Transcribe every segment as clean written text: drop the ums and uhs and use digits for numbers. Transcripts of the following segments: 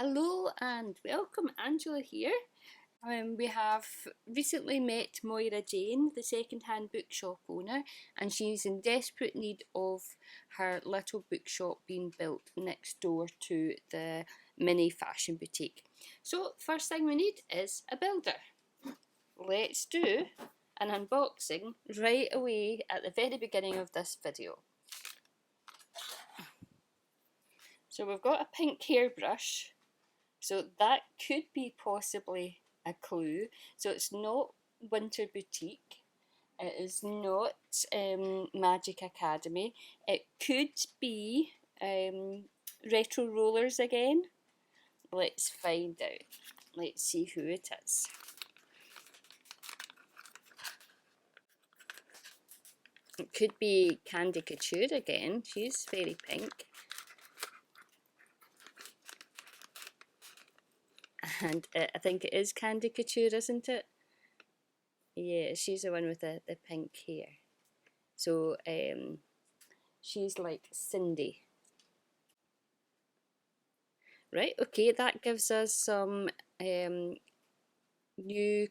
Hello and welcome, Angela here. We have recently met Moira Jane, the second-hand bookshop owner, and she's in desperate need of her little bookshop being built next door to the Minnie fashion boutique. So first thing we need is a builder. Let's do an unboxing right away at the very beginning of this video. So we've got a pink hairbrush. So that could be possibly a clue. So it's not Winter Boutique. It is not Magic Academy. It could be Retro Rollers again. Let's find out. Let's see who it is. It could be Candy Couture again. She's very pink. And I think it is Candy Couture, isn't it? Yeah, she's the one with the pink hair. So she's like Cindy. Right, okay, that gives us some new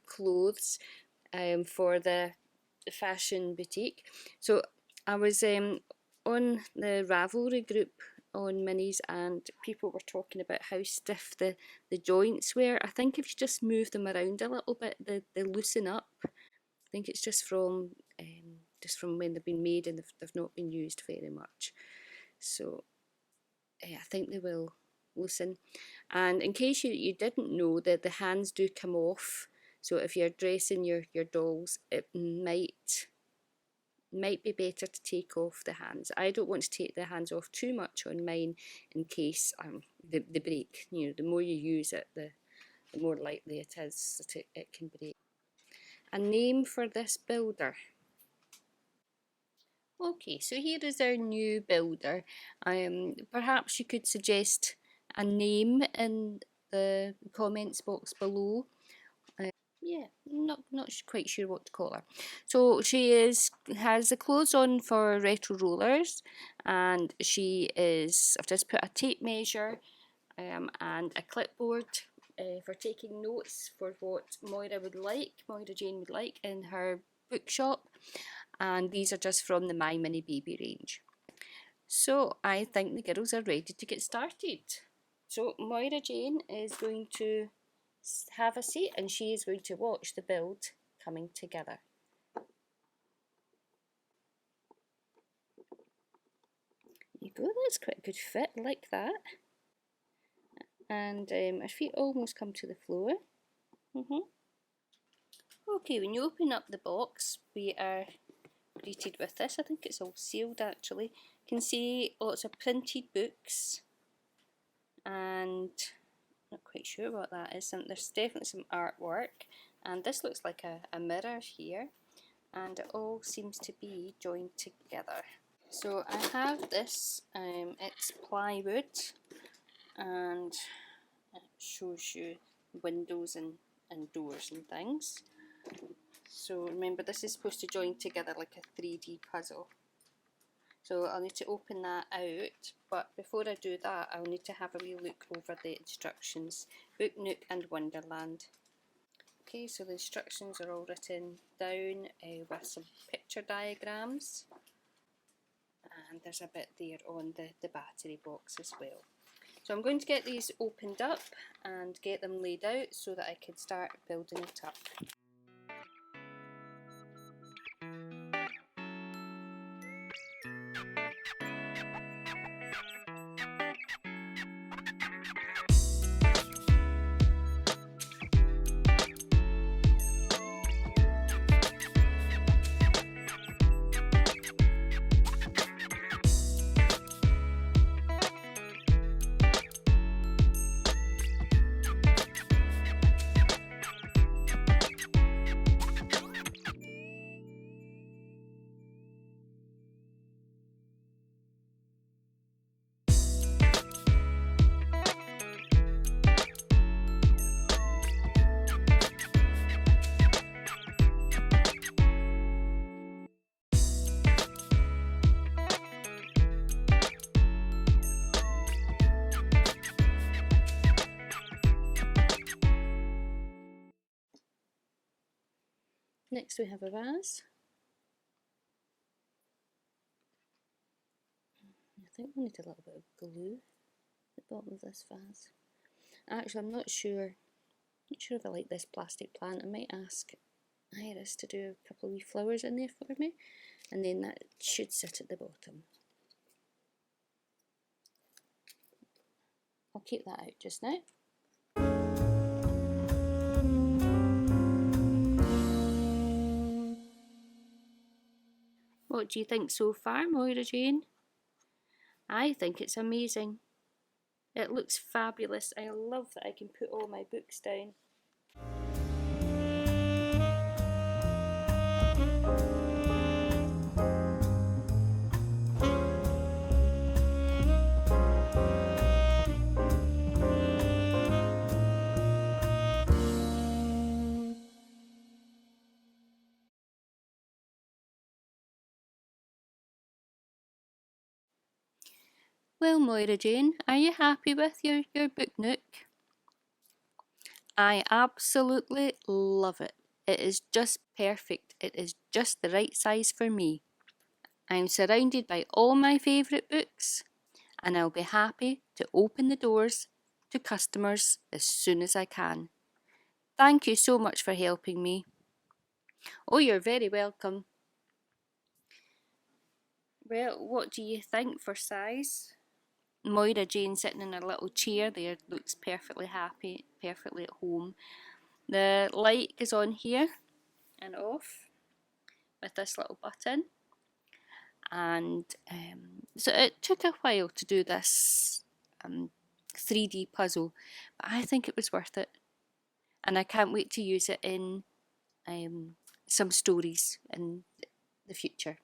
clothes for the fashion boutique. So I was on the Ravelry group on Minnie's, and people were talking about how stiff the joints were. I think if you just move them around a little bit, they loosen up. I think it's just from when they've been made and they've not been used very much. So I think they will loosen. And in case you didn't know, that the hands do come off. So if you're dressing your dolls, it might be better to take off the hands. I don't want to take the hands off too much on mine in case they break. You know, the more you use it, the more likely it is that it can break. A name for this builder. Okay, so here is our new builder. Perhaps you could suggest a name in the comments box below. Yeah, not quite sure what to call her. So she has the clothes on for Retro Rollers, and I've just put a tape measure and a clipboard for taking notes for what Moira Jane would like in her bookshop, and these are just from the My Minnie Baby range. So I think the girls are ready to get started. So Moira Jane is going to have a seat and she is going to watch the build coming together. There you go, that's quite a good fit, like that. And our feet almost come to the floor. Okay, when you open up the box, we are greeted with this. I think it's all sealed actually. You can see lots of printed books, and not quite sure what that is. There's definitely some artwork, and this looks like a mirror here, and it all seems to be joined together. So I have this, it's plywood, and it shows you windows and doors and things. So remember, this is supposed to join together like a 3D puzzle. So I'll need to open that out, but before I do that, I'll need to have a wee look over the instructions. Book Nook and Wonderland. Okay, so the instructions are all written down with some picture diagrams, and there's a bit there on the battery box as well. So I'm going to get these opened up and get them laid out so that I can start building it up. Next we have a vase. I think we need a little bit of glue at the bottom of this vase. Actually, I'm not sure if I like this plastic plant. I might ask Iris to do a couple of wee flowers in there for me, and then that should sit at the bottom. I'll keep that out just now. What do you think so far, Moira Jane? I think it's amazing. It looks fabulous. I love that I can put all my books down. Well, Moira Jane, are you happy with your book nook? I absolutely love it. It is just perfect. It is just the right size for me. I'm surrounded by all my favourite books, and I'll be happy to open the doors to customers as soon as I can. Thank you so much for helping me. Oh, you're very welcome. Well, what do you think for size? Moira Jane sitting in her little chair there looks perfectly happy, perfectly at home. The light is on here and off with this little button. And so it took a while to do this 3D puzzle, but I think it was worth it. And I can't wait to use it in some stories in the future.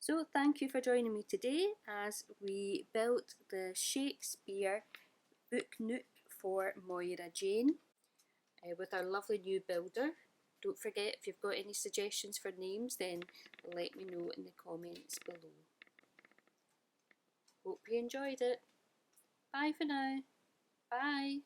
So thank you for joining me today as we built the Shakespeare Book Nook for Moira Jane with our lovely new builder. Don't forget, if you've got any suggestions for names, then let me know in the comments below. Hope you enjoyed it. Bye for now. Bye.